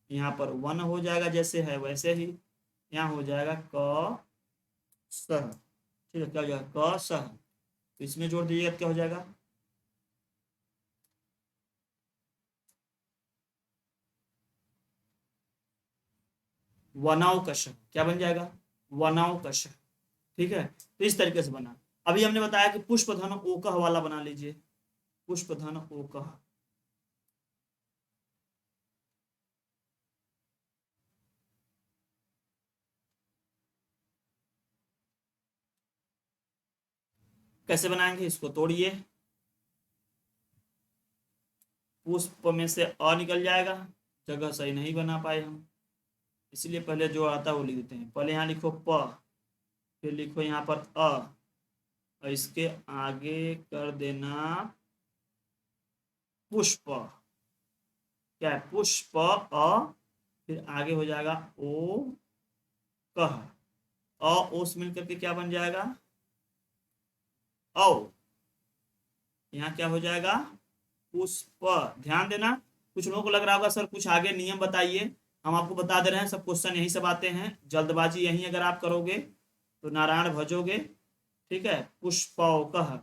यहाँ पर वन हो जाएगा जैसे है वैसे ही, यहाँ हो जाएगा क सह। ठीक है, क्या हो जाएगा, क सह। तो इसमें जोड़ दीजिएगा क्या हो जाएगा, वनावकश, क्या बन जाएगा, वनावकश। ठीक है, तो इस तरीके से बना। अभी हमने बताया कि पुष्पधन ओकह वाला बना लीजिए, पुष्पधन ओकह। कैसे बनाएंगे, इसको तोड़िए, पुष्प में से अ निकल जाएगा, जगह सही नहीं बना पाए हम, इसलिए पहले जो आता है वो लिख देते हैं। पहले यहाँ लिखो प, फिर लिखो यहाँ पर अ, और इसके आगे कर देना पुष्प, क्या है, पुष्प अ, फिर आगे हो जाएगा ओ कह, अ ओ से मिल करके क्या बन जाएगा, औ। यहाँ क्या हो जाएगा, पुष्प। ध्यान देना, कुछ लोगों को लग रहा होगा सर कुछ आगे नियम बताइए, हम आपको बता दे रहे हैं, सब क्वेश्चन यही सब आते हैं, जल्दबाजी यही अगर आप करोगे तो नारायण भजोगे। ठीक है, पुष्पौकः,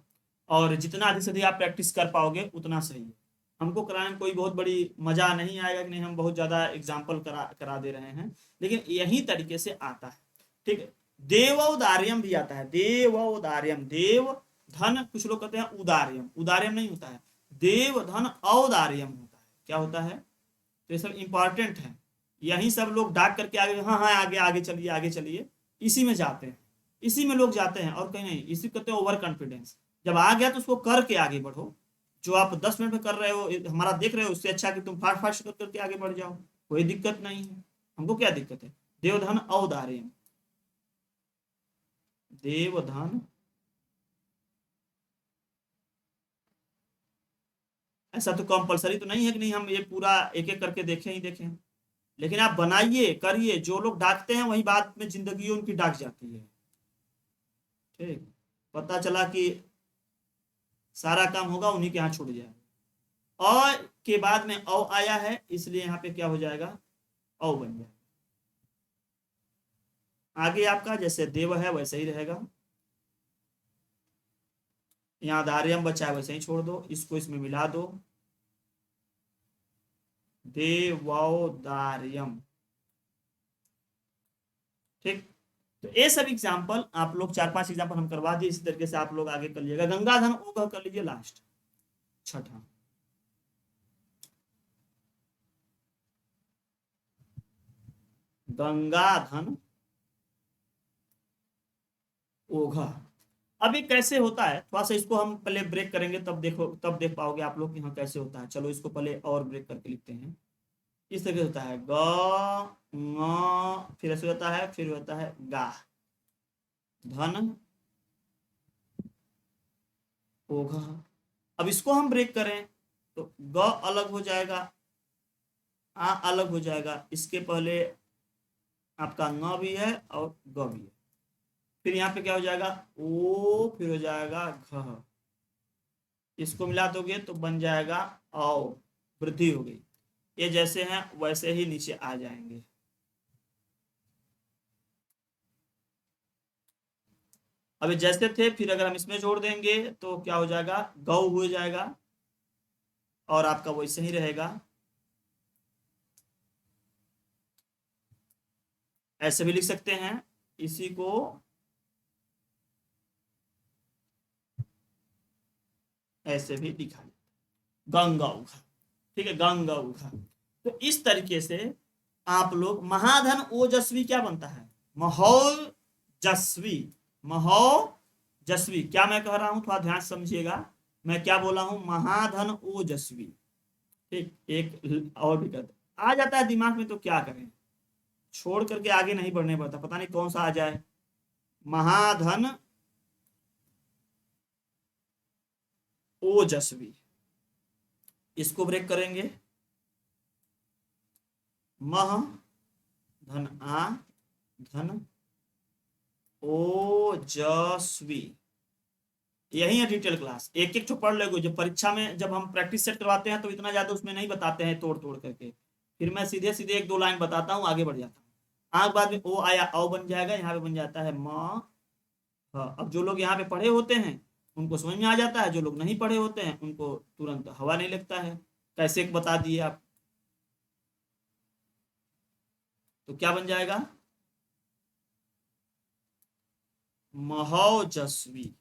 और जितना अधिक से अधिक आप प्रैक्टिस कर पाओगे उतना सही है। हमको कराने में कोई बहुत बड़ी मजा नहीं आएगा कि नहीं हम बहुत ज्यादा एग्जाम्पल करा दे रहे हैं, लेकिन यही तरीके से आता है। ठीक है, देवौदार्यम भी आता है, देवौदार्यम, देव धन, कुछ लोग कहते हैं उदार्यम, उदार्यम नहीं होता है, देव धन औदार्यम होता है। क्या होता है, तो ये सब इंपॉर्टेंट है, यही सब लोग डाक करके आगे, हाँ हाँ आगे आगे चलिए आगे चलिए, इसी में जाते हैं, इसी में लोग जाते हैं और कहीं नहीं। इसी कहते हैं ओवर कॉन्फिडेंस। जब आ गया तो उसको करके आगे बढ़ो, जो आप 10 मिनट में कर रहे हो हमारा देख रहे हो, उससे अच्छा कि तुम फास्ट फास्ट कर करके आगे बढ़ जाओ, कोई दिक्कत नहीं है। हमको क्या दिक्कत है, देवधन औदार्यम, देवधन, ऐसा तो कंपलसरी तो नहीं है कि नहीं हम ये पूरा एक एक करके देखें ही देखें, लेकिन आप बनाइए करिए, जो लोग डाकते हैं वही बाद में जिंदगी उनकी डाक जाती है। ठीक, पता चला कि सारा काम होगा उन्हीं के यहाँ छूट जाए। अ के बाद में औ आया है, इसलिए यहाँ पे क्या हो जाएगा, औ बन जाएगा। आगे आपका जैसे देव है वैसे ही रहेगा, यहाँ दार्यम बचा है वैसे ही छोड़ दो, इसको इसमें मिला दो, देवौदार्यम। ठीक, तो ये सब एग्जाम्पल आप लोग 4-5 एग्जाम्पल हम करवा दिए, इसी तरीके से आप लोग आगे कर लीजिएगा। गंगाधन ओघ कर लीजिए लास्ट, छठा, गंगाधन ओघ। अब ये कैसे होता है, थोड़ा सा इसको हम पहले ब्रेक करेंगे, तब देखो तब देख पाओगे आप लोग कि हाँ कैसे होता है। चलो इसको पहले और ब्रेक करके लिखते हैं। इस तरीके से होता है, ग ng, फिर ऐसे होता है, फिर होता है गा, धन ओघ। अब इसको हम ब्रेक करें तो ग अलग हो जाएगा, आ अलग हो जाएगा, इसके पहले आपका न भी है और ग भी है, फिर यहाँ पे क्या हो जाएगा, ओ, फिर हो जाएगा घ, इसको मिला दोगे तो बन जाएगा औ, वृद्धि हो गई। ये जैसे हैं वैसे ही नीचे आ जाएंगे। अभी जैसे थे, फिर अगर हम इसमें जोड़ देंगे तो क्या हो जाएगा, गौ हो जाएगा, और आपका वैसे ही रहेगा। ऐसे भी लिख सकते हैं, इसी को ऐसे भी लिखा, गंगा उखा। ठीक है, गंगा उखा। तो इस तरीके से आप लोग, महाधन ओजस्वी क्या बनता है, महोजस्वी, महोजस्वी। क्या मैं कह रहा हूं, थोड़ा ध्यान से समझिएगा, मैं क्या बोला हूं, महाधन ओजस्वी। ठीक, एक और भी कहते आ जाता है दिमाग में तो क्या करें, छोड़ करके आगे नहीं बढ़ने पड़ता, पता नहीं कौन सा आ जाए। महाधन ओजस्वी, इसको ब्रेक करेंगे, मह धन आ, धन ओजस्वी। यही है डिटेल क्लास, एक एक तो पढ़ लोगे, जब परीक्षा में जब हम प्रैक्टिस सेट करवाते हैं तो इतना ज्यादा उसमें नहीं बताते हैं तोड़ तोड़ करके, फिर मैं सीधे सीधे 1-2 लाइन बताता हूँ, आगे बढ़ जाता हूँ। आग बाद में ओ आया, औ बन जाएगा, यहाँ पे बन जाता है म। हाँ, अब जो लोग यहाँ पे पढ़े होते हैं उनको समझ में आ जाता है, जो लोग नहीं पढ़े होते हैं उनको तुरंत हवा नहीं लगता है। कैसे बता दिए आप, तो क्या बन जाएगा, महोजस्वी।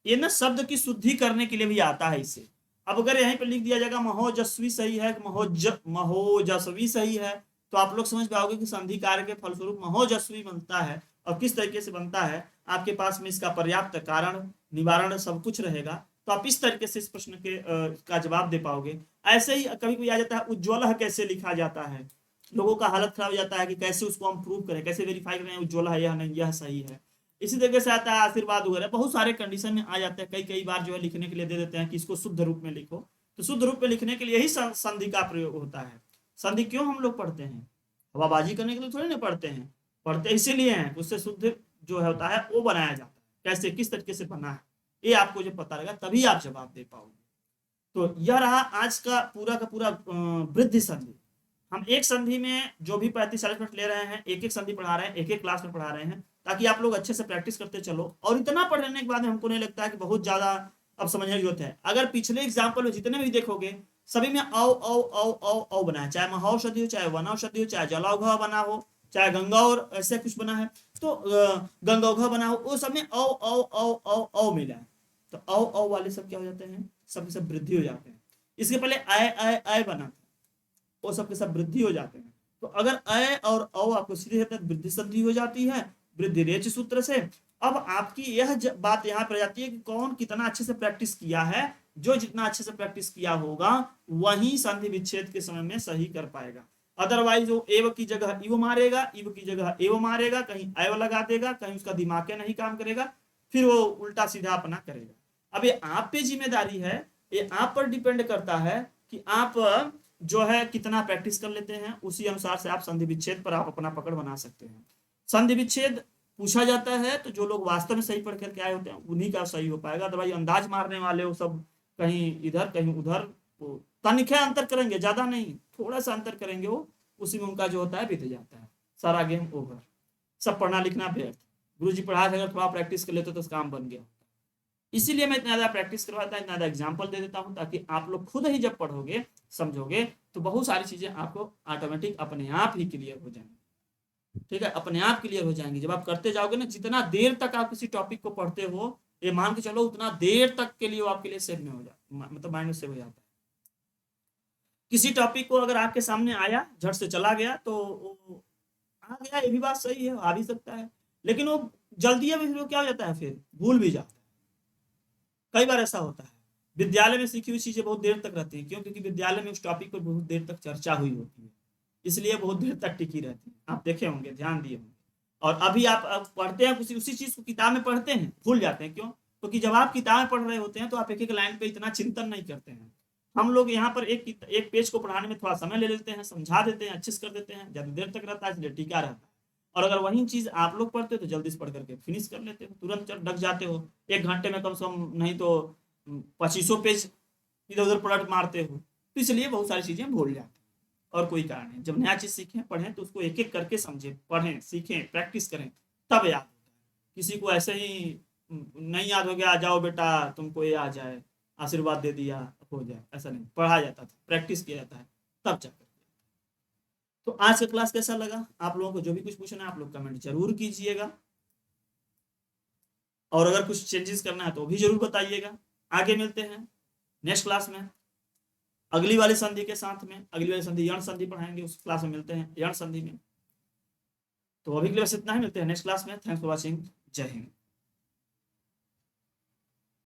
ये ना शब्द की शुद्धि करने के लिए भी आता है इसे। अब अगर यहीं पे लिख दिया जाएगा महोजस्वी सही है, महोजस्वी सही है, तो आप लोग समझ पाओगे कि संधि कार्य के फलस्वरूप महोजस्वी बनता है, और किस तरीके से बनता है आपके पास में इसका पर्याप्त कारण निवारण सब कुछ रहेगा, तो आप इस तरीके से इस प्रश्न के का जवाब दे पाओगे। ऐसे ही कभी कभी आ जाता है उज्ज्वल कैसे लिखा जाता है, लोगों का हालत खराब हो जाता है कि कैसे उसको हम प्रूव करें, कैसे वेरीफाई करें उज्ज्वल है या नहीं, यह सही है। इसी तरीके से आता है आशीर्वाद वगैरह, बहुत सारे कंडीशन में आ जाते हैं, कई कई बार जो है लिखने के लिए दे देते हैं कि इसको शुद्ध रूप में लिखो, तो शुद्ध रूप में लिखने के लिए ही संधि का प्रयोग होता है। संधि क्यों हम लोग पढ़ते हैं, हवाबाजी करने के लिए थोड़ी ना पढ़ते हैं, पढ़ते इसीलिए हैं उससे शुद्ध जो है होता है वो बनाया जाता है, कैसे किस तरीके से बना है ये आपको जब पता रहेगा तभी आप जवाब दे पाओगे। तो यह रहा आज का पूरा वृद्धि संधि। हम एक संधि में जो भी 35-40 मिनट ले रहे हैं, एक एक संधि पढ़ा रहे हैं, एक एक क्लास में पढ़ा रहे हैं, ताकि आप लोग अच्छे से प्रैक्टिस करते चलो। और इतना पढ़ने के बाद में हमको नहीं लगता है कि बहुत ज्यादा अब समझने की जरूरत है। अगर पिछले एग्जाम्पल में जितने भी देखोगे सभी में औ औ औ औ औ बना है, चाहे महाऔषधि हो, चाहे वनौषधि हो, चाहे जलौघ बना हो, चाहे गंगा और ऐसे कुछ बना है, तो गंगौघ बना हो, वो सब में औ औ औ औ औ मिला है। तो औ औ वाले सब क्या हो जाते हैं, सब सब वृद्धि हो जाते हैं। इसके पहले आय बना था, वो सब के सब वृद्धि हो जाते हैं। तो अगर अय और औ आपको सीधे वृद्धि संधि हो जाती है वृद्धि रेच सूत्र से। अब आपकी यह बात यहाँ पर जाती है कि कौन कितना अच्छे से प्रैक्टिस किया है। जो जितना अच्छे से प्रैक्टिस किया होगा वही संधि विच्छेद के समय में सही कर पाएगा। अदरवाइज वो एव की जगह इव मारेगा, इव की जगह एव मारेगा, कहीं एव लगा देगा, कहीं उसका दिमाग नहीं काम करेगा, फिर वो उल्टा सीधा अपना करेगा। अब ये आप पे जिम्मेदारी है, ये आप पर डिपेंड करता है कि आप जो है कितना प्रैक्टिस कर लेते हैं। उसी अनुसार से आप संधि विच्छेद पर आप अपना पकड़ बना सकते हैं। संधि विच्छेद पूछा जाता है तो जो लोग वास्तव में सही पढ़ करके आए होते हैं उन्हीं का सही हो पाएगा। दवाई अंदाज मारने वाले वो सब कहीं इधर कहीं उधर तनिक अंतर करेंगे, ज्यादा नहीं, थोड़ा सा अंतर करेंगे, वो उसी में उनका जो होता है बीत जाता है, सारा गेम ओवर। सब पढ़ना लिखना व्यर्थ। गुरु जी पढ़ा अगर थोड़ा प्रैक्टिस कर लेते तो काम बन गया। इसीलिए मैं इतना ज्यादा प्रैक्टिस करवाता, इतना ज्यादा एग्जाम्पल दे देता हूँ, ताकि आप लोग खुद ही जब पढ़ोगे समझोगे तो बहुत सारी चीजें आपको ऑटोमेटिक अपने आप ही क्लियर हो जाएंगी। ठीक है, अपने आप क्लियर हो जाएंगी जब आप करते जाओगे ना। जितना देर तक आप किसी टॉपिक को पढ़ते हो, ये मान के चलो उतना देर तक के लिए वो आपके लिए सेव में हो जाता, मतलब माइंड में सेव हो जाता है। किसी टॉपिक को अगर आपके सामने आया झट से चला गया तो आ गया, ये भी बात सही है, आ भी सकता है, लेकिन वो जल्दी है फिर वो क्या हो जाता है, फिर भूल भी जाता है। कई बार ऐसा होता है। विद्यालय में सीखी हुई चीजें बहुत देर तक रहती हैं, क्यों? क्योंकि विद्यालय में उस टॉपिक पर बहुत देर तक चर्चा हुई होती है, इसलिए बहुत देर तक टिकी रहती है। आप देखे होंगे, ध्यान दिए होंगे। और अभी आप पढ़ते हैं उसी चीज को किताब में पढ़ते हैं, भूल जाते हैं। क्यों? क्योंकि जब आप किताब पढ़ रहे होते हैं तो आप एक एक लाइन पे इतना चिंतन नहीं करते हैं। हम लोग यहाँ पर एक पेज को पढ़ाने में थोड़ा समय ले लेते हैं, समझा देते हैं, अच्छे से कर देते हैं, ज्यादा देर तक रहता है इसलिए टिका रहता है। और अगर वही चीज आप लोग पढ़ते हो तो जल्दी से पढ़ करके फिनिश कर लेते हो, तुरंत डक जाते हो। 1 घंटे में कम से कम नहीं तो 2500 पेज इधर उधर पलट मारते हो, तो इसलिए बहुत सारी चीजें भूल जाते हैं। और कोई कारण नहीं, जब नया चीज सीखें पढ़ें तो उसको एक एक करके समझें, पढ़ें, सीखें, प्रैक्टिस करें, तब याद होता है। किसी को ऐसे ही नहीं याद हो गया, आ जाओ बेटा तुमको ये आ जाए, आशीर्वाद दे दिया हो जाए, ऐसा नहीं। पढ़ा जाता था, प्रैक्टिस किया जाता है, तब जाकर। तो आज का क्लास कैसा लगा? आप लोगों को जो भी कुछ पूछना है आप लोग कमेंट जरूर कीजिएगा, और अगर कुछ चेंजेस करना है तो भी जरूर बताइएगा। आगे मिलते हैं नेक्स्ट क्लास में अगली वाली संधि के साथ में। अगली वाली संधि यण संधि पढ़ाएंगे, उस क्लास में मिलते हैं यण संधि में। तो अभी के लिए बस इतना ही, मिलते हैं नेक्स्ट क्लास में। थैंक्स फॉर वॉचिंग, जय हिंद।